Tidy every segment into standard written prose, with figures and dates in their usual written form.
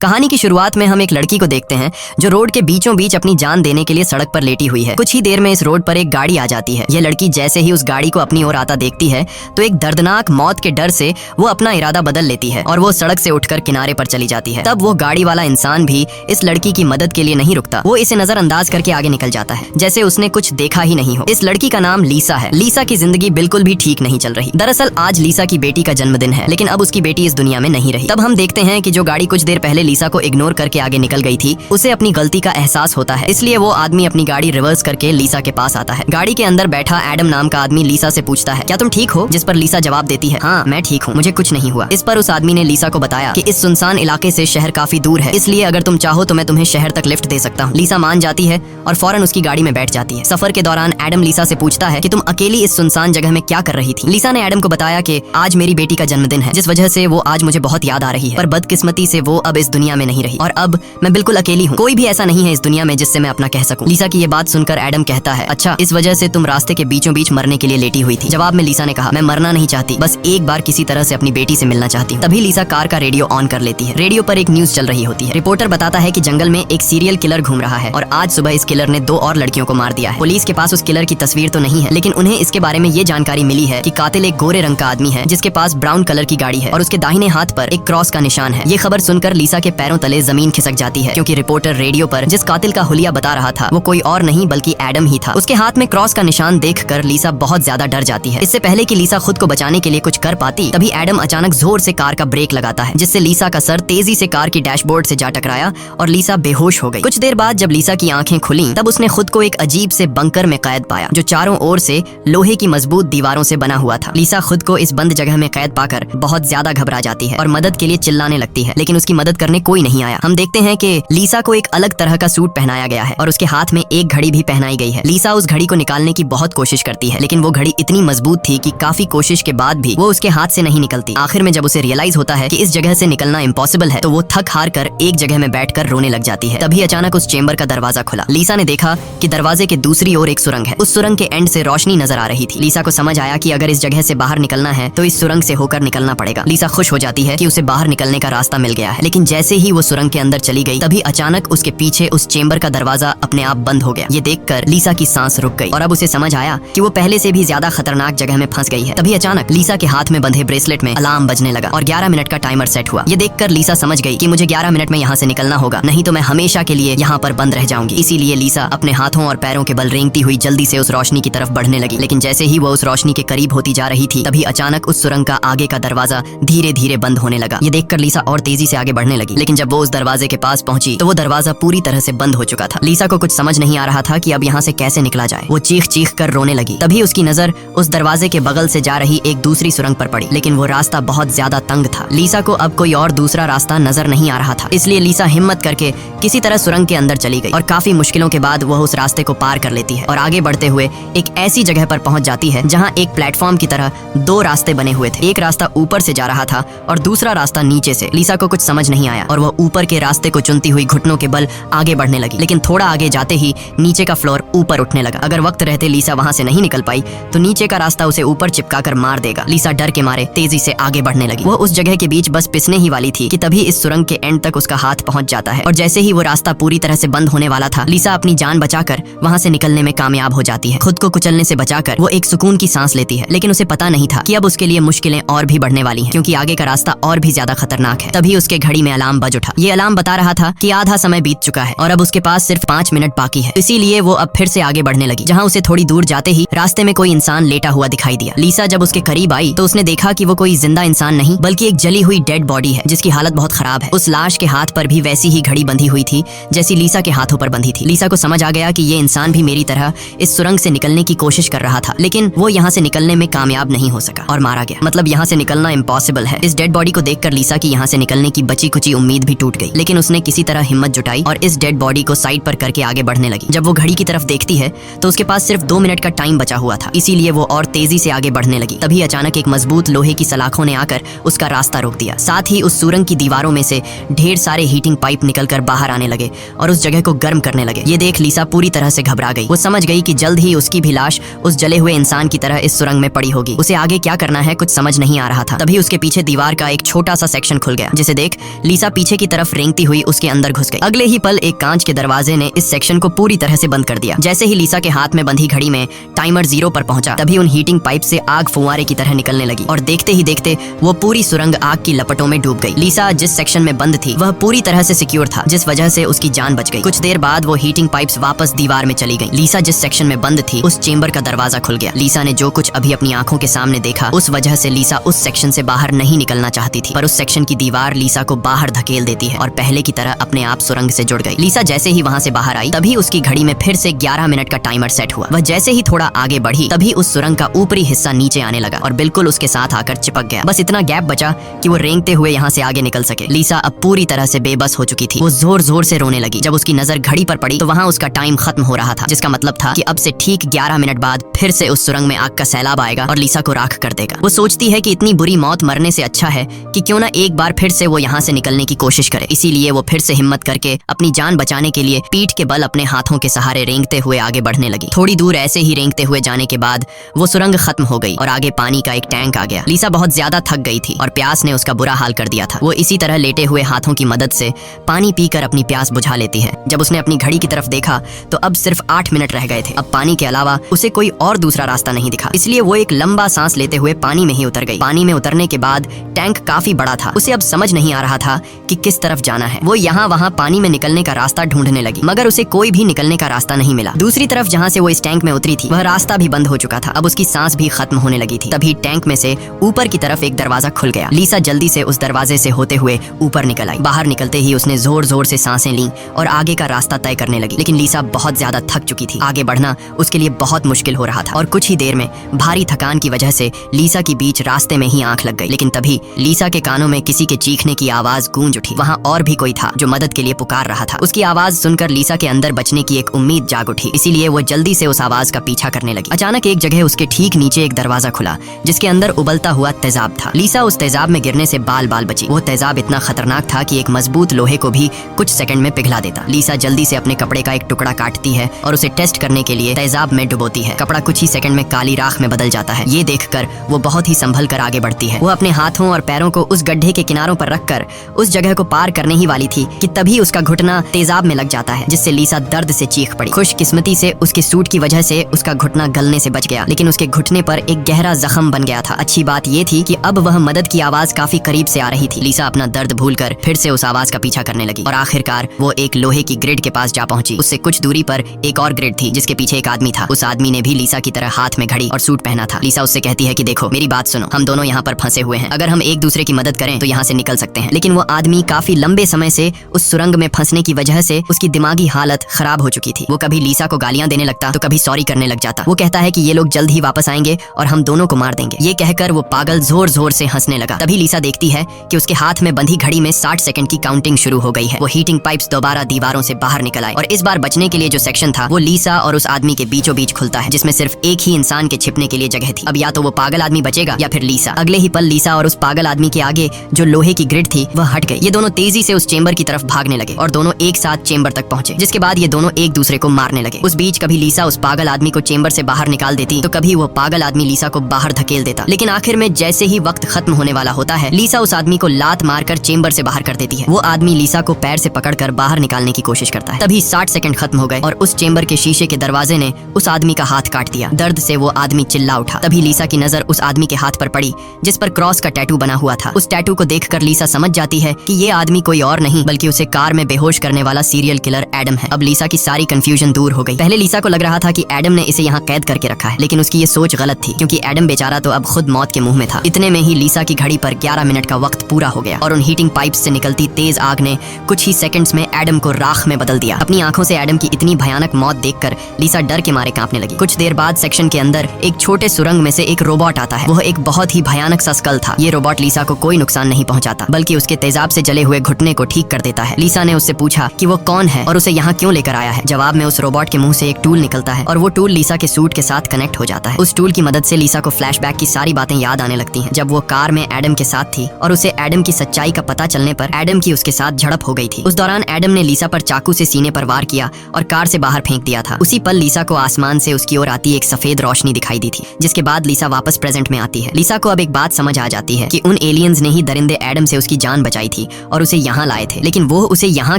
कहानी की शुरुआत में हम एक लड़की को देखते हैं जो रोड के बीचों बीच अपनी जान देने के लिए सड़क पर लेटी हुई है। कुछ ही देर में इस रोड पर एक गाड़ी आ जाती है। यह लड़की जैसे ही उस गाड़ी को अपनी ओर आता देखती है तो एक दर्दनाक मौत के डर से वो अपना इरादा बदल लेती है और वो सड़क से उठकर किनारे पर चली जाती है। तब वो गाड़ी वाला इंसान भी इस लड़की की मदद के लिए नहीं रुकता। वो इसे नजरअंदाज करके आगे निकल जाता है जैसे उसने कुछ देखा ही नहीं हो। इस लड़की का नाम लीसा है। लीसा की जिंदगी बिल्कुल भी ठीक नहीं चल रही। दरअसल आज लीसा की बेटी का जन्मदिन है, लेकिन अब उसकी बेटी इस दुनिया में नहीं रही। तब हम देखते हैं कि जो गाड़ी कुछ देर पहले लीसा को इग्नोर करके आगे निकल गई थी, उसे अपनी गलती का एहसास होता है। इसलिए वो आदमी अपनी गाड़ी रिवर्स करके लीसा के पास आता है। गाड़ी के अंदर बैठा एडम नाम का आदमी लीसा से पूछता है, क्या तुम ठीक हो? जिस पर लीसा जवाब देती है, हाँ मैं ठीक हूँ, मुझे कुछ नहीं हुआ। इस पर उस आदमी ने लीसा को बताया कि इस सुनसान इलाके से शहर काफी दूर है, इसलिए अगर तुम चाहो तो मैं तुम्हें शहर तक लिफ्ट दे सकता हूँ। लीसा मान जाती है और फौरन उसकी गाड़ी में बैठ जाती है। सफर के दौरान एडम लीसा से पूछता है कि तुम अकेली इस सुनसान जगह में क्या कर रही थी? लीसा ने एडम को बताया कि आज मेरी बेटी का जन्मदिन है, जिस वजह से वो आज मुझे बहुत याद आ रही है, पर बदकिस्मती से वो अब इस दुनिया में नहीं रही और अब मैं बिल्कुल अकेली हूँ। कोई भी ऐसा नहीं है इस दुनिया में जिससे मैं अपना कह सकूं। लीसा की ये बात सुनकर एडम कहता है, अच्छा इस वजह से तुम रास्ते के बीचों बीच मरने के लिए लेटी हुई थी? जवाब में लीसा ने कहा, मैं मरना नहीं चाहती, बस एक बार किसी तरह से अपनी बेटी से मिलना चाहती हूँ। तभी लीसा कार का रेडियो ऑन कर लेती है। रेडियो पर एक न्यूज चल रही होती है। रिपोर्टर बताता है कि जंगल में एक सीरियल किलर घूम रहा है और आज सुबह इस किलर ने 2 और लड़कियों को मार दिया है। पुलिस के पास उस किलर की तस्वीर तो नहीं है, लेकिन उन्हें इसके बारे में ये जानकारी मिली है कि कातिल एक गोरे रंग का आदमी है जिसके पास ब्राउन कलर की गाड़ी है और उसके दाहिने हाथ पर एक क्रॉस का निशान है। ये खबर सुनकर लीसा के पैरों तले जमीन खिसक जाती है, क्योंकि रिपोर्टर रेडियो पर जिस कातिल का हुलिया बता रहा था वो कोई और नहीं बल्कि एडम ही था। उसके हाथ में क्रॉस का निशान देखकर लीसा बहुत ज्यादा डर जाती है। इससे पहले कि लीसा खुद को बचाने के लिए कुछ कर पाती, तभी एडम अचानक जोर से कार का ब्रेक लगाता है, जिससे लीसा का सर तेजी से कार की डैशबोर्ड से जा टकराया और लीसा बेहोश हो गई। कुछ देर बाद जब लीसा की आंखें खुली तब उसने खुद को एक अजीब से बंकर में कैद पाया जो चारों ओर से लोहे की मजबूत दीवारों से बना हुआ था। लीसा खुद को इस बंद जगह में कैद पाकर बहुत ज्यादा घबरा जाती है और मदद के लिए चिल्लाने लगती है, लेकिन उसकी मदद करने कोई नहीं आया। हम देखते हैं कि लीसा को एक अलग तरह का सूट पहनाया गया है और उसके हाथ में एक घड़ी भी पहनाई गई है। लीसा उस घड़ी को निकालने की बहुत कोशिश करती है, लेकिन वो घड़ी इतनी मजबूत थी कि काफी कोशिश के बाद भी वो उसके हाथ से नहीं निकलती। आखिर में जब उसे रियलाइज होता है कि इस जगह से निकलना इम्पॉसिबल है, तो वो थक हार कर एक जगह में बैठकर रोने लग जाती है। तभी अचानक उस चेंबर का दरवाजा खुला। लीसा ने देखा कि दरवाजे के दूसरी ओर एक सुरंग है। उस सुरंग के एंड से रोशनी नजर आ रही थी। लीसा को समझ आया कि अगर इस जगह से बाहर निकलना है तो इस सुरंग से होकर निकलना पड़ेगा। लीसा खुश हो जाती है कि उसे बाहर निकलने का रास्ता मिल गया है, लेकिन जैसे ही वो सुरंग के अंदर चली गई तभी अचानक उसके पीछे उस चेंबर का दरवाजा अपने आप बंद हो गया। ये देखकर लीसा की सांस रुक गई और अब उसे समझ आया कि वो पहले से भी ज्यादा खतरनाक जगह में फंस गई है। तभी अचानक लीसा के हाथ में बंधे ब्रेसलेट में अलार्म बजने लगा और 11 मिनट का टाइमर सेट हुआ। ये देखकर लीसा समझ गई कि मुझे 11 मिनट में यहाँ से निकलना होगा, नहीं तो मैं हमेशा के लिए यहाँ पर बंद रह जाऊंगी। इसीलिए लीसा अपने हाथों और पैरों के बल रेंगती हुई जल्दी से उस रोशनी की तरफ बढ़ने लगी। लेकिन जैसे ही वो उस रोशनी के करीब होती जा रही थी तभी अचानक उस सुरंग का आगे का दरवाजा धीरे धीरे बंद होने लगा। ये देखकर लीसा और तेजी से आगे बढ़ने लगी, लेकिन जब वो उस दरवाजे के पास पहुंची तो वो दरवाजा पूरी तरह से बंद हो चुका था। लीसा को कुछ समझ नहीं आ रहा था कि अब यहाँ से कैसे निकला जाए। वो चीख चीख कर रोने लगी। तभी उसकी नजर उस दरवाजे के बगल से जा रही एक दूसरी सुरंग पर पड़ी, लेकिन वो रास्ता बहुत ज्यादा तंग था। लीसा को अब कोई और दूसरा रास्ता नजर नहीं आ रहा था, इसलिए लीसा हिम्मत करके किसी तरह सुरंग के अंदर चली गई और काफी मुश्किलों के बाद वह उस रास्ते को पार कर लेती है और आगे बढ़ते हुए एक ऐसी जगह पर पहुंच जाती है जहाँ एक प्लेटफॉर्म की तरह 2 रास्ते बने हुए थे। एक रास्ता ऊपर से जा रहा था और दूसरा रास्ता नीचे से। लीसा को कुछ समझ नहीं आया और वह ऊपर के रास्ते को चुनती हुई घुटनों के बल आगे बढ़ने लगी, लेकिन थोड़ा आगे जाते ही नीचे का फ्लोर ऊपर उठने लगा। अगर वक्त रहते लीसा वहां से नहीं निकल पाई तो नीचे का रास्ता उसे ऊपर चिपका कर मार देगा। लीसा डर के मारे तेजी से आगे बढ़ने लगी। वो उस जगह के बीच बस पिसने ही वाली थी कि तभी इस सुरंग के एंड तक उसका हाथ पहुंच जाता है और जैसे ही वो रास्ता पूरी तरह से बंद होने वाला था, लीसा अपनी जान बचाकर वहां से निकलने में कामयाब हो जाती है। खुद को कुचलने से बचाकर वो एक सुकून की सांस लेती है, लेकिन उसे पता नहीं था कि अब उसके लिए मुश्किलें और भी बढ़ने वाली हैं, क्योंकि आगे का रास्ता और भी ज्यादा खतरनाक है। तभी उसके घड़ी में अलार्म बज उठा। ये अलार्म बता रहा था कि आधा समय बीत चुका है और अब उसके पास सिर्फ 5 मिनट बाकी है। इसीलिए वो अब फिर से आगे बढ़ने लगी, जहाँ उसे थोड़ी दूर जाते ही रास्ते में कोई इंसान लेटा हुआ दिखाई दिया। लीसा जब उसके करीब आई तो उसने देखा कि वो कोई जिंदा इंसान नहीं बल्कि एक जली हुई डेड बॉडी है जिसकी हालत बहुत खराब है। उस लाश के हाथ पर भी वैसी ही घड़ी बंधी हुई थी जैसी लीसा के हाथों पर बंधी थी। लीसा को समझ आ गया कि ये इंसान भी मेरी तरह इस सुरंग से निकलने की कोशिश कर रहा था, लेकिन वो यहाँ से निकलने में कामयाब नहीं हो सका और मारा गया। मतलब यहाँ से निकलना इम्पॉसिबल है। इस डेड बॉडी को देखकर लीसा की यहाँ से निकलने की बची कुची उम्मीद भी टूट गई, लेकिन उसने किसी तरह हिम्मत जुटाई और इस डेड बॉडी को साइड पर करके आगे बढ़ने लगी। जब वो घड़ी की तरफ देखती है तो उसके पास सिर्फ 2 मिनट का टाइम बचा हुआ था, इसीलिए वो और तेजी से आगे बढ़ने लगी। तभी अचानक एक मजबूत लोहे की सलाखों ने आकर उसका रास्ता रोक दिया। साथ ही उस सुरंग की दीवारों में से ढेर सारे हीटिंग पाइप निकलकर बाहर आने लगे और उस जगह को गर्म करने लगे। ये देख लीसा पूरी तरह से घबरा गई। वो समझ गई कि जल्द ही उसकी भी लाश उस जले हुए इंसान की तरह इस सुरंग में पड़ी होगी। उसे आगे क्या करना है कुछ समझ नहीं आ रहा था। तभी उसके पीछे दीवार का एक छोटा सा सेक्शन खुल गया, जिसे देख लीसा लीसा पीछे की तरफ रेंगती हुई उसके अंदर घुस गई। अगले ही पल एक कांच के दरवाजे ने इस सेक्शन को पूरी तरह से बंद कर दिया। जैसे ही लीसा के हाथ में बंधी घड़ी में टाइमर 0 पर पहुंचा, तभी उन हीटिंग पाइप से आग फुंवारे की तरह निकलने लगी और देखते ही देखते वो पूरी सुरंग आग की लपटों में डूब गई। लीसा जिस सेक्शन में बंद थी वह पूरी तरह से सिक्योर था, जिस वजह से उसकी जान बच गई। कुछ देर बाद वो हीटिंग पाइप्स वापस दीवार में चली गई। लीसा जिस सेक्शन में बंद थी उस चेंबर का दरवाजा खुल गया। लीसा ने जो कुछ अभी अपनी आंखों के सामने देखा उस वजह से लीसा उस सेक्शन से बाहर नहीं निकलना चाहती थी, पर उस सेक्शन की दीवार लीसा को बाहर धकेल देती है और पहले की तरह अपने आप सुरंग से जुड़ गई। लीसा जैसे ही वहां से बाहर आई तभी उसकी घड़ी में फिर से 11 मिनट का टाइमर सेट हुआ। वह जैसे ही थोड़ा आगे बढ़ी तभी उस सुरंग का ऊपरी हिस्सा नीचे आने लगा और बिल्कुल उसके साथ आकर चिपक गया। बस इतना गैप बचा कि वो रेंगते हुए यहाँ से आगे निकल सके। लीसा अब पूरी तरह से बेबस हो चुकी थी। वो जोर जोर से रोने लगी। जब उसकी नजर घड़ी पर पड़ी तो वहाँ उसका टाइम खत्म हो रहा था, जिसका मतलब था कि अब से ठीक 11 मिनट बाद फिर से उस सुरंग में आग का सैलाब आएगा और लीसा को राख कर देगा। वो सोचती है कि इतनी बुरी मौत मरने से अच्छा है कि क्यों ना एक बार फिर से वो यहाँ से निकलने की कोशिश करे। इसीलिए वो फिर से हिम्मत करके अपनी जान बचाने के लिए पीठ के बल अपने हाथों के सहारे रेंगते हुए आगे बढ़ने लगी। थोड़ी दूर ऐसे ही रेंगते हुए जाने के बाद वो सुरंग खत्म हो गई और आगे पानी का एक टैंक आ गया। लीसा बहुत ज्यादा थक गई थी और प्यास ने उसका बुरा हाल कर दिया था। वो इसी तरह लेटे हुए हाथों की मदद से पानी पीकर अपनी प्यास बुझा लेती है। जब उसने अपनी घड़ी की तरफ देखा तो अब सिर्फ 8 मिनट रह गए थे। अब पानी के अलावा उसे कोई और दूसरा रास्ता नहीं दिखा, इसलिए वो एक लंबा सांस लेते हुए पानी में ही उतर गई। पानी में उतरने के बाद टैंक काफी बड़ा था। उसे अब समझ नहीं आ रहा था कि किस तरफ जाना है। वो यहाँ वहाँ पानी में निकलने का रास्ता ढूंढने लगी, मगर उसे कोई भी निकलने का रास्ता नहीं मिला। दूसरी तरफ जहाँ से वो इस टैंक में उतरी थी वह रास्ता भी बंद हो चुका था। अब उसकी सांस भी खत्म होने लगी थी। तभी टैंक में से ऊपर की तरफ एक दरवाजा खुल गया। लीसा जल्दी से उस दरवाजे से होते हुए ऊपर निकल आई। बाहर निकलते ही उसने जोर जोर से सांसें ली और आगे का रास्ता तय करने लगी। लेकिन लीसा बहुत ज्यादा थक चुकी थी। आगे बढ़ना उसके लिए बहुत मुश्किल हो रहा था और कुछ ही देर में भारी थकान की वजह से लीसा की बीच रास्ते में ही आंख लग गई। लेकिन तभी लीसा के कानों में किसी के चीखने की आवाज गूंज उठी। वहाँ और भी कोई था जो मदद के लिए पुकार रहा था। उसकी आवाज सुनकर लीसा के अंदर बचने की एक उम्मीद जाग उठी, इसीलिए वो जल्दी से उस आवाज का पीछा करने लगी। अचानक एक जगह उसके ठीक नीचे एक दरवाजा खुला जिसके अंदर उबलता हुआ तेजाब था। लीसा उस तेजाब में गिरने से बाल बाल बची। वो तेजाब इतना खतरनाक था कि एक मजबूत लोहे को भी कुछ सेकंड में पिघला देता। लीसा जल्दी से अपने कपड़े का एक टुकड़ा काटती है और उसे टेस्ट करने के लिए तेजाब में डुबोती है। कपड़ा कुछ ही सेकंड में काली राख में बदल जाता है। ये देखकर वो बहुत ही संभल कर आगे बढ़ती है। वो अपने हाथों और पैरों को उस गड्ढे के किनारों पर रखकर उस जगह को पार करने ही वाली थी कि तभी उसका घुटना तेजाब में लग जाता है, जिससे लीसा दर्द से चीख पड़ी। खुशकिस्मती से उसके सूट की वजह से उसका घुटना गलने से बच गया, लेकिन उसके घुटने पर एक गहरा जख्म बन गया था। अच्छी बात ये थी कि अब वह मदद की आवाज काफी करीब से आ रही थी। लीसा अपना दर्द भूलकर फिर से उस आवाज का पीछा करने लगी और आखिरकार वो एक लोहे की ग्रिड के पास जा पहुंची। उससे कुछ दूरी पर एक और ग्रिड थी जिसके पीछे एक आदमी था। उस आदमी ने भी लीसा की तरह हाथ में घड़ी और सूट पहना था। लीसा उससे कहती है कि देखो मेरी बात सुनो, हम दोनों यहाँ पर फंसे हुए हैं। अगर हम एक दूसरे की मदद करें तो यहाँ से निकल सकते हैं। लेकिन वो आदमी काफी लंबे समय से उस सुरंग में फंसने की वजह से उसकी दिमागी हालत खराब हो चुकी थी। वो कभी लीसा को गालियां देने लगता तो कभी सॉरी करने लग जाता। वो कहता है कि ये लोग जल्द ही वापस आएंगे और हम दोनों को मार देंगे। ये कहकर वो पागल जोर जोर से हंसने लगा। तभी लीसा देखती है कि उसके हाथ में बंधी घड़ी में 60 सेकंड की काउंटिंग शुरू हो गई है। वो हीटिंग पाइप्स दोबारा दीवारों से बाहर निकल आए और इस बार बचने के लिए जो सेक्शन था वो लीसा और उस आदमी के बीचों बीच खुलता है, जिसमें सिर्फ एक ही इंसान के छिपने के लिए जगह थी। अब या तो वो पागल आदमी बचेगा या फिर लीसा। अगले ही पल लीसा और उस पागल आदमी के आगे जो लोहे की ग्रिड थी वह हट गई। ये दोनों तेजी से उस चेंबर की तरफ भागने लगे और दोनों एक साथ चेंबर तक पहुंचे, जिसके बाद ये दोनों एक दूसरे को मारने लगे। उस बीच कभी लीसा उस पागल आदमी को चेंबर से बाहर निकाल देती तो कभी वो पागल आदमी लीसा को बाहर धकेल देता। लेकिन आखिर में जैसे ही वक्त खत्म होने वाला होता है लीसा उस आदमी को लात मारकर चेंबर से बाहर कर देती है। वो आदमी लीसा को पैर से पकड़कर बाहर निकालने की कोशिश करता है। तभी 60 सेकंड खत्म हो गए और उस चेंबर के शीशे के दरवाजे ने उस आदमी का हाथ काट दिया। दर्द से वो आदमी चिल्ला उठा। तभी लीसा की नजर उस आदमी के हाथ पर पड़ी जिस पर क्रॉस का टैटू बना हुआ था। उस टैटू को देखकर लीसा समझ जाती है कि ये आदमी कोई और नहीं बल्कि उसे कार में बेहोश करने वाला सीरियल किलर एडम है। अब लीसा की सारी कंफ्यूजन दूर हो गई। पहले लीसा को लग रहा था कि एडम ने इसे यहाँ कैद करके रखा है, लेकिन उसकी ये सोच गलत थी क्योंकि एडम बेचारा तो अब खुद मौत के मुंह में था। इतने में ही लीसा की घड़ी पर 11 मिनट का वक्त पूरा हो गया और उन हीटिंग पाइप्स से निकलती तेज आग ने कुछ ही सेकंड्स में एडम को राख में बदल दिया। अपनी आंखों से एडम की इतनी भयानक मौत देखकर लीसा डर के मारे कांपने लगी। कुछ देर बाद सेक्शन के अंदर एक छोटे सुरंग में से एक रोबोट आता है। वह एक बहुत ही भयानक सा स्कल था। ये रोबोट लीसा को कोई नुकसान नहीं पहुंचाता बल्कि उसके तेजाब से जले हुए घुटने को ठीक कर देता है। लीसा ने उससे पूछा कि वो कौन है और उसे यहाँ क्यों लेकर आया है। जवाब में उस रोबोट के मुंह से एक टूल निकलता है और वो टूल लीसा के सूट के साथ कनेक्ट हो जाता है। उस टूल की मदद से लीसा को फ्लैशबैक की सारी बातें याद आने लगती हैं, जब वो कार में एडम के साथ थी और उसे एडम की सच्चाई का पता चलने पर एडम की उसके साथ झड़प हो गई थी। उस दौरान एडम ने लीसा पर चाकू से सीने पर वार किया और कार से बाहर फेंक दिया था। उसी पल लीसा को आसमान से उसकी ओर आती एक सफेद रोशनी दिखाई दी थी, जिसके बाद लीसा वापस प्रेजेंट में आती है। लीसा को अब एक बात समझ आ जाती है कि उन एलियंस ने ही दरिंदे एडम से उसकी जान बचाई थी। थी और उसे यहाँ लाए थे, लेकिन वो उसे यहाँ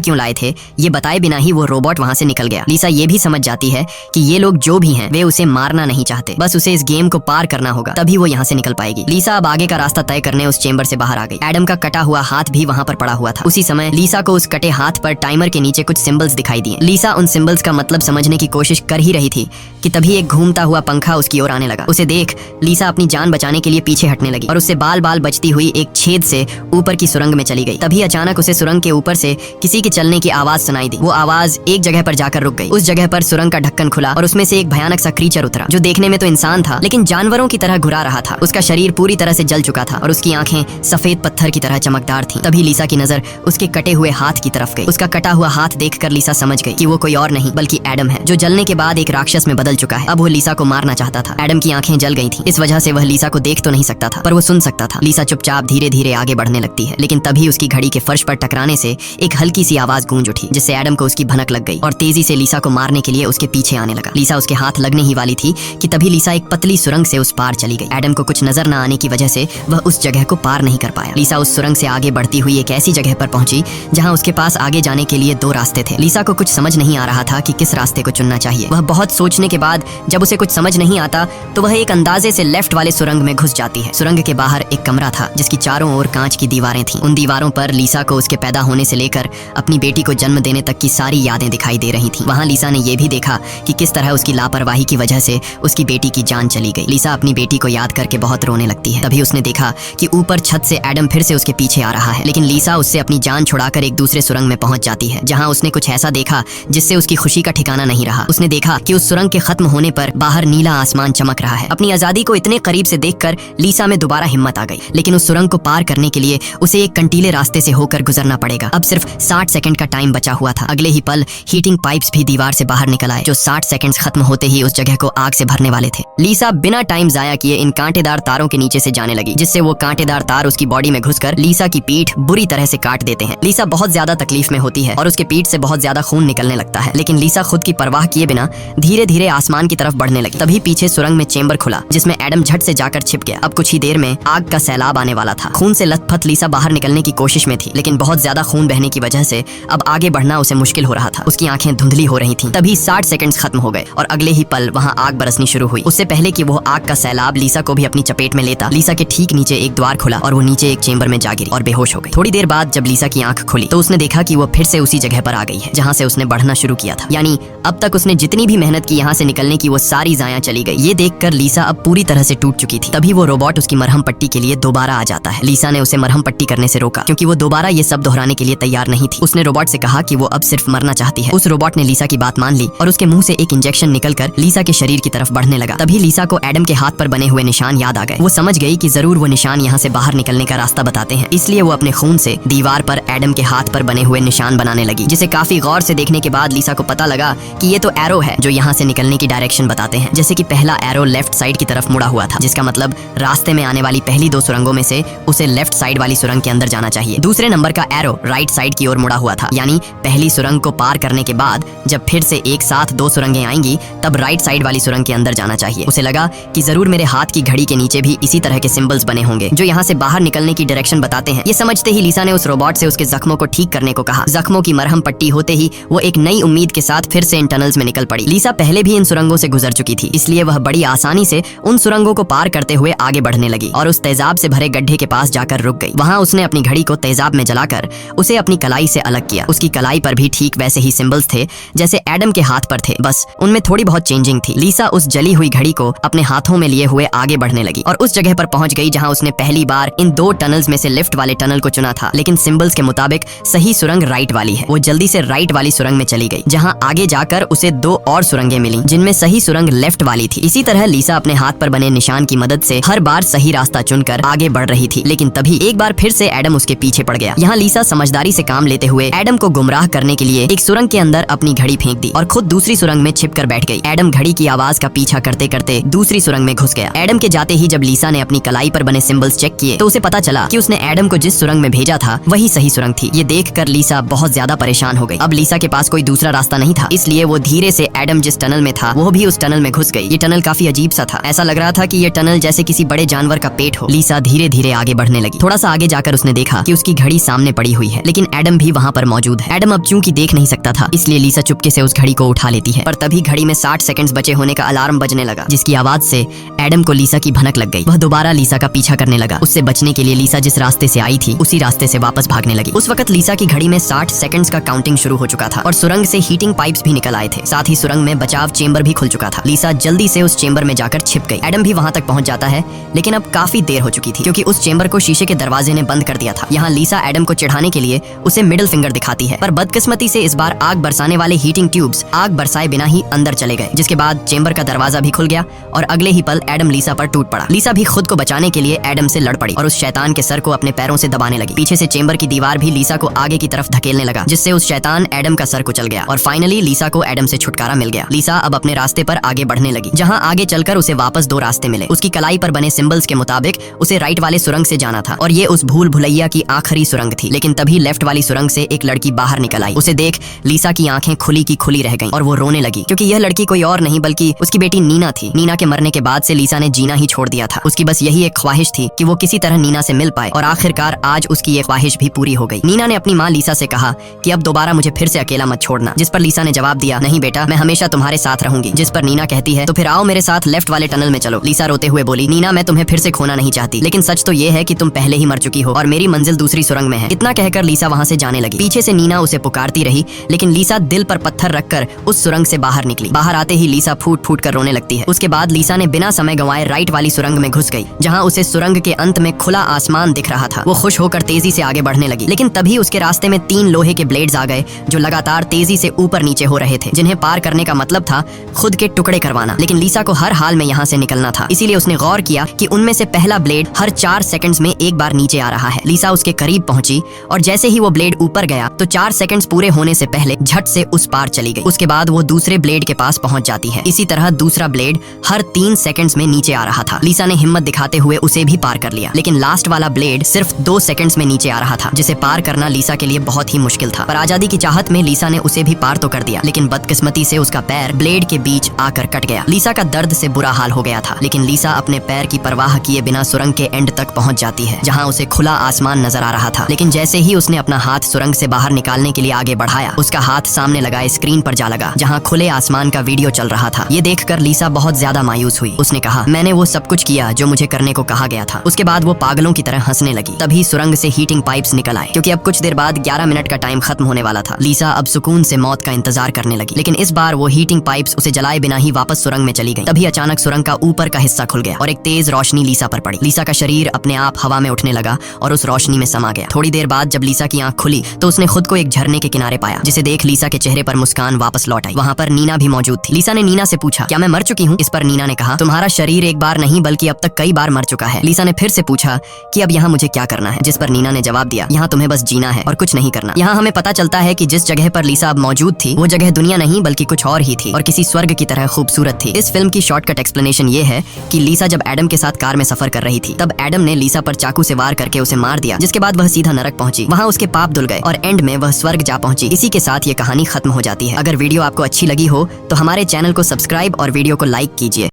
क्यों लाए थे ये बताए बिना ही वो रोबोट वहाँ से निकल गया। लिसा ये भी समझ जाती है कि ये लोग जो भी हैं वे उसे मारना नहीं चाहते, बस उसे इस गेम को पार करना होगा, तभी वो यहाँ से निकल पाएगी। लिसा अब आगे का रास्ता तय करने उस चेंबर से बाहर आ गई। एडम का कटा हुआ हाथ भी वहाँ पर पड़ा हुआ था। उसी समय लिसा को उस कटे हाथ पर टाइमर के नीचे कुछ सिंबल्स दिखाई दिए। लिसा उन सिंबल्स का मतलब समझने की कोशिश कर ही रही थी कि तभी एक घूमता हुआ पंखा उसकी ओर आने लगा। उसे देख लिसा अपनी जान बचाने के लिए पीछे हटने लगी और उससे बाल बाल बचती हुई एक छेद से ऊपर की सुरंग में चली गई। तभी अचानक उसे सुरंग के ऊपर से किसी के चलने की आवाज सुनाई दी। वो आवाज एक जगह पर जाकर रुक गई। उस जगह पर सुरंग का ढक्कन खुला और उसमें से एक भयानक सा क्रीचर उतरा, जो देखने में तो इंसान था लेकिन जानवरों की तरह घुरा रहा था। उसका शरीर पूरी तरह से जल चुका था और उसकी आंखें सफेद पत्थर की तरह चमकदार थीं। तभी लिसा की नजर उसके कटे हुए हाथ की तरफ गई। उसका कटा हुआ हाथ देखकर लिसा समझ गई कि वो कोई और नहीं बल्कि एडम है, जो जलने के बाद एक राक्षस में बदल चुका है। अब वो लिसा को मारना चाहता था। एडम की आंखें जल गई थीं, इस वजह से वह लिसा को देख तो नहीं सकता था पर वो सुन सकता था। लिसा चुपचाप धीरे धीरे आगे बढ़ने लगती है, लेकिन तभी उसकी घड़ी के फर्श पर टकराने से एक हल्की सी आवाज गूंज उठी, जिससे एडम को उसकी भनक लग गई और तेजी से लिसा को मारने के लिए उसके पीछे आने लगा। लिसा उसके हाथ लगने ही वाली थी कि तभी लिसा एक पतली सुरंग से उस पार चली गई। एडम को कुछ नजर न आने की वजह से वह उस जगह को पार नहीं कर पाया। लिसा उस सुरंग से आगे बढ़ती हुई एक ऐसी जगह पर पहुंची जहां उसके पास आगे जाने के लिए दो रास्ते थे। लिसा को कुछ समझ नहीं आ रहा था कि किस रास्ते को चुनना चाहिए। वह बहुत सोचने के बाद जब उसे कुछ समझ नहीं आता तो वह एक अंदाजे से लेफ्ट वाले सुरंग में घुस जाती है। सुरंग के बाहर एक कमरा था जिसकी चारों ओर कांच की दीवारें थीं। उन दीवारों पर लिसा को उसके पैदा होने से लेकर अपनी बेटी को जन्म देने तक की सारी यादें दिखाई दे रही थीं। वहां लिसा ने यह भी देखा कि किस तरह उसकी लापरवाही की वजह से उसकी बेटी की जान चली गई। लिसा अपनी बेटी को याद करके बहुत रोने लगती है। तभी उसने देखा कि ऊपर छत से एडम फिर से उसके पीछे आ रहा है, लेकिन लिसा उससे अपनी जान छुड़ाकर एक दूसरे सुरंग में पहुंच जाती है जहां उसने कुछ ऐसा देखा जिससे उसकी खुशी का ठिकाना नहीं रहा। उसने देखा कि उस सुरंग के खत्म होने पर बाहर नीला आसमान चमक रहा है। अपनी आजादी को इतने करीब से देखकर लिसा में दोबारा हिम्मत आ गई, लेकिन उस सुरंग को पार करने के लिए उसे एक कंटीले रास्ते से होकर गुजरना पड़ेगा। अब सिर्फ 60 सेकंड का टाइम बचा हुआ था। अगले ही पल हीटिंग पाइप्स भी दीवार से बाहर निकल आए, जो 60 सेकंड खत्म होते ही उस जगह को आग से भरने वाले थे। लिसा बिना टाइम जाया किए इन कांटेदार तारों के नीचे से जाने लगी, जिससे वो कांटेदार तार उसकी बॉडी में घुसकर लिसा की पीठ बुरी तरह से काट देते हैं। लिसा बहुत ज्यादा तकलीफ में होती है और उसके पीठ से बहुत ज्यादा खून निकलने लगता है, लेकिन लिसा खुद की परवाह किए बिना धीरे धीरे आसमान की तरफ बढ़ने लगी। तभी पीछे सुरंग में चेंबर खुला जिसमें एडम झट से जाकर छिप गया। अब कुछ ही देर में आग का सैलाब आने वाला था। खून से लथपथ लिसा बाहर निकलने की कोशिश में थी, लेकिन बहुत ज्यादा खून बहने की वजह से अब आगे बढ़ना उसे मुश्किल हो रहा था। उसकी आंखें धुंधली हो रही थीं। तभी 60 सेकंड खत्म हो गए और अगले ही पल वहां आग बरसनी शुरू हुई। उससे पहले कि वो आग का सैलाब लिसा को भी अपनी चपेट में लेता, लिसा के ठीक नीचे एक द्वार खुला और वो नीचे एक चेंबर में जा गिरी और बेहोश हो गई। थोड़ी देर बाद जब लिसा की आंख खुली तो उसने देखा कि वो फिर से उसी जगह पर आ गई है जहां से उसने बढ़ना शुरू किया था। यानी अब तक उसने जितनी भी मेहनत की यहाँ से निकलने की वो सारी जाया चली गई। ये देखकर लिसा अब पूरी तरह से टूट चुकी थी। तभी वो रोबोट उसकी मरहम पट्टी के लिए दोबारा आ जाता है। लिसा ने उसे मरहम पट्टी करने से रोका क्योंकि वो दोबारा ये सब दोहराने के लिए तैयार नहीं थी। उसने रोबोट से कहा कि वो अब सिर्फ मरना चाहती है। उस रोबोट ने लिसा की बात मान ली और उसके मुंह से एक इंजेक्शन निकलकर लिसा के शरीर की तरफ बढ़ने लगा। तभी लिसा को एडम के हाथ पर बने हुए निशान याद आ गए। वो समझ गई कि जरूर वो निशान यहाँ से बाहर निकलने का रास्ता बताते हैं, इसलिए वो अपने खून से दीवार पर एडम के हाथ पर बने हुए निशान बनाने लगी, जिसे काफी गौर से देखने के बाद लिसा को पता लगा कि ये तो एरो है जो यहाँ से निकलने की डायरेक्शन बताते हैं। जैसे कि पहला एरो लेफ्ट साइड की तरफ मुड़ा हुआ था, जिसका मतलब रास्ते में आने वाली पहली 2 सुरंगों में से उसे लेफ्ट साइड वाली सुरंग के अंदर जाना चाहिए। दूसरे नंबर का एरो राइट साइड की ओर मुड़ा हुआ था, यानी पहली सुरंग को पार करने के बाद जब फिर से एक साथ 2 सुरंगें आएंगी तब राइट साइड वाली सुरंग के अंदर जाना चाहिए। उसे लगा कि जरूर मेरे हाथ की घड़ी के नीचे भी इसी तरह के सिंबल्स बने होंगे जो यहाँ से बाहर निकलने की डायरेक्शन बताते हैं। ये समझते ही लिसा ने उस रोबोट से उसके जख्मों को ठीक करने को कहा। जख्मों की मरहम पट्टी होते ही वो एक नई उम्मीद के साथ फिर से इन टनल्स में निकल पड़ी। लिसा पहले भी इन सुरंगों से गुजर चुकी थी, इसलिए वह बड़ी आसानी से उन सुरंगों को पार करते हुए आगे बढ़ने लगी और उस तेजाब से भरे गड्ढे के पास जाकर रुक गई। वहाँ उसने अपनी घड़ी को तेजाब में जलाकर उसे अपनी कलाई से अलग किया। उसकी कलाई पर भी ठीक वैसे ही सिंबल्स थे जैसे एडम के हाथ पर थे, बस उनमें थोड़ी बहुत चेंजिंग थी। लिसा उस जली हुई घड़ी को अपने हाथों में लिए हुए आगे बढ़ने लगी और उस जगह पर पहुंच गई जहां उसने पहली बार इन 2 टनल्स में से लेफ्ट वाले टनल को चुना था, लेकिन सिंबल्स के मुताबिक सही सुरंग राइट वाली है। वो जल्दी से राइट वाली सुरंग में चली गई जहां आगे जाकर उसे 2 और सुरंगें मिली जिनमें सही सुरंग लेफ्ट वाली थी। इसी तरह लिसा अपने हाथ पर बने निशान की मदद से हर बार सही रास्ता चुनकर आगे बढ़ रही थी, लेकिन तभी एक बार फिर से एडम उसके पीछे पड़ गया। यहाँ लिसा समझदारी से काम लेते हुए एडम को गुमराह करने के लिए एक सुरंग के अंदर अपनी घड़ी फेंक दी और खुद दूसरी सुरंग में छिपकर बैठ गई। एडम घड़ी की आवाज का पीछा करते करते दूसरी सुरंग में घुस गया। एडम के जाते ही जब लिसा ने अपनी कलाई पर बने सिंबल्स चेक किए तो उसे पता चला कि उसने एडम को जिस सुरंग में भेजा था वही सही सुरंग थी। ये देखकर लिसा बहुत ज्यादा परेशान हो गई। अब लिसा के पास कोई दूसरा रास्ता नहीं था, इसलिए वो धीरे से एडम जिस टनल में था वो भी उस टनल में घुस गई। ये टनल काफी अजीब सा था, ऐसा लग रहा था कि ये टनल जैसे किसी बड़े जानवर का पेट हो। लिसा धीरे धीरे आगे बढ़ने लगी। थोड़ा सा आगे जाकर उसने देखा कि उसकी घड़ी सामने पड़ी हुई है, लेकिन एडम भी वहाँ पर मौजूद है। एडम अब चूंकि देख नहीं सकता था, इसलिए लीसा चुपके से उस घड़ी को उठा लेती है। पर तभी घड़ी में 60 सेकंड्स बचे होने का अलार्म बजने लगा, जिसकी आवाज से एडम को लीसा की भनक लग गई। वह दोबारा लीसा का पीछा करने लगा। उससे बचने के लिए लीसा जिस रास्ते से आई थी उसी रास्ते से वापस भागने लगी। उस वक्त लीसा की घड़ी में 60 सेकंड्स का काउंटिंग शुरू हो चुका था और सुरंग से हीटिंग पाइप्स भी निकल आए थे। साथ ही सुरंग में बचाव चेंबर भी खुल चुका था। लीसा जल्दी से उस चेंबर में जाकर छिप गई। एडम भी वहां तक पहुंच जाता है, लेकिन अब काफी देर हो चुकी थी, क्योंकि उस चेंबर को शीशे के दरवाजे ने बंद कर दिया था। यहाँ लीसा एडम को चिढ़ाने के लिए उसे मिडिल फिंगर दिखाती है, पर बदकिस्मती से इस बार आग बरसाने वाले हीटिंग ट्यूब्स आग बरसाए बिना ही अंदर चले गए, जिसके बाद चेंबर का दरवाजा भी खुल गया और अगले ही पल एडम लीसा पर टूट पड़ा। लीसा भी खुद को बचाने के लिए एडम से लड़ पड़ी और उस शैतान के सर को अपने पैरों से दबाने लगी। पीछे से चेंबर की दीवार भी लीसा को आगे की तरफ धकेलने लगा, जिससे उस शैतान एडम का सर कुचल गया और फाइनली लीसा को एडम से छुटकारा मिल गया। लीसा अब अपने रास्ते पर आगे बढ़ने लगी, जहाँ आगे चलकर उसे वापस 2 रास्ते मिले। उसकी कलाई पर बने सिंबल्स के मुताबिक उसे राइट वाले सुरंग से जाना था और ये उस भूल भुलैया की आखिरी सुरंग थी। लेकिन तभी लेफ्ट वाली सुरंग से एक लड़की बाहर निकल आई। उसे देख लीसा की आंखें खुली की खुली रह गईं और वो रोने लगी, क्योंकि यह लड़की कोई और नहीं बल्कि उसकी बेटी नीना थी। नीना के मरने के बाद से लीसा ने जीना ही छोड़ दिया था। उसकी बस यही एक ख्वाहिश थी कि वो किसी तरह नीना से मिल पाए और आखिरकार आज उसकी ये ख्वाहिश भी पूरी हो गई। नीना ने अपनी माँ लीसा से कहा कि अब दोबारा मुझे फिर से अकेला मत छोड़ना, जिस पर लीसा ने जवाब दिया, नहीं बेटा, मैं हमेशा तुम्हारे साथ रहूंगी। जिस पर नीना कहती है, तो फिर आओ मेरे साथ लेफ्ट वाले टनल में चलो। लीसा रोते हुए बोली, नीना, मैं तुम्हें फिर से खोना नहीं चाहती, लेकिन सच तो ये है कि तुम पहले ही मर चुकी हो और मेरी मंजिल दूसरी सुरंग में है। इतना कहकर लीसा वहाँ से जाने लगी। पीछे से नीना उसे पुकारती रही, लेकिन लीसा दिल पर पत्थर रखकर उस सुरंग से बाहर निकली। बाहर आते ही लीसा फूट फूट कर रोने लगती है। उसके बाद लीसा ने बिना समय गंवाए राइट वाली सुरंग में घुस गई, जहाँ उसे सुरंग के अंत में खुला आसमान दिख रहा था। वो खुश होकर तेजी से आगे बढ़ने लगी, लेकिन तभी उसके रास्ते में 3 लोहे के ब्लेड्स आ गए, जो लगातार तेजी से ऊपर नीचे हो रहे थे, जिन्हें पार करने का मतलब था खुद के टुकड़े करवाना। लेकिन लीसा को हर हाल में यहाँ से निकलना था, इसीलिए उसने गौर किया कि उनमें से पहला ब्लेड हर 4 सेकंड्स में एक बार नीचे आ रहा है। लीसा उसके करीब पहुंची और जैसे ही वो ब्लेड ऊपर गया तो 4 सेकंड्स पूरे होने से पहले झट से उस पार चली गई। उसके बाद वो दूसरे ब्लेड के पास पहुंच जाती है। इसी तरह दूसरा ब्लेड हर 3 सेकंड्स में नीचे आ रहा था। लीसा ने हिम्मत दिखाते हुए उसे भी पार कर लिया, लेकिन लास्ट वाला ब्लेड सिर्फ 2 सेकंड्स में नीचे आ रहा था, जिसे पार करना लीसा के लिए बहुत ही मुश्किल था। पर आजादी की चाहत में लीसा ने उसे भी पार तो कर दिया, लेकिन बदकिस्मती से उसका पैर ब्लेड के बीच आकर कट गया। लीसा का दर्द से बुरा हाल हो गया था, लेकिन लीसा अपने पैर की परवाह किए बिना सुरंग के एंड तक पहुंच जाती है, जहां उसे खुला आसमान नजर आ रहा था। लेकिन जैसे ही उसने अपना हाथ सुरंग से बाहर निकालने के लिए आगे बढ़ाया, उसका हाथ सामने लगाए स्क्रीन पर जा लगा, जहां खुले आसमान का वीडियो चल रहा था। ये देखकर लीसा बहुत ज्यादा मायूस हुई। उसने कहा, मैंने वो सब कुछ किया जो मुझे करने को कहा गया था। उसके बाद वो पागलों की तरह हंसने लगी। तभी सुरंग से हीटिंग पाइप्स निकल आए, क्योंकि अब कुछ देर बाद 11 मिनट का टाइम खत्म होने वाला था। लीसा अब सुकून से मौत का इंतजार करने लगी, लेकिन इस बार वो हीटिंग पाइप्स उसे जलाए बिना ही वापस सुरंग में चली गई। तभी अचानक सुरंग का ऊपर का हिस्सा खुल गया और एक तेज रोशनी लीसा पर पड़ी। लीसा का शरीर अपने आप हवा में उठने लगा और उस रोशनी में समा गया। थोड़ी देर बाद जब लीसा की आंख खुली तो उसने खुद को एक झरने के किनारे पाया, जिसे देख लीसा के चेहरे पर मुस्कान वापस लौट आई। वहाँ पर नीना भी मौजूद थी। लीसा ने नीना से पूछा, क्या मैं मर चुकी हूँ? इस पर नीना ने कहा, तुम्हारा शरीर एक बार नहीं बल्कि अब तक कई बार मर चुका है। लीसा ने फिर से पूछा कि अब यहाँ मुझे क्या करना है? जिस पर नीना ने जवाब दिया, यहाँ तुम्हें बस जीना है और कुछ नहीं करना। यहाँ हमें पता चलता है कि जिस जगह पर लीसा अब मौजूद थी वो जगह दुनिया नहीं बल्कि कुछ और ही थी और किसी स्वर्ग की तरह खूबसूरत थी। इस फिल्म की शॉर्टकट एक्सप्लेनेशन ये है कि लीसा जब एडम के साथ कार में सफर कर रही थी, तब एडम ने लीसा पर चाकू से वार करके उसे मार दिया, जिसके बाद वह सीधा नरक पहुंची। वहाँ उसके पाप धुल गए और एंड में वह स्वर्ग जा पहुंची। इसी के साथ ये कहानी खत्म हो जाती है। अगर वीडियो आपको अच्छी लगी हो तो हमारे चैनल को सब्सक्राइब और वीडियो को लाइक कीजिए।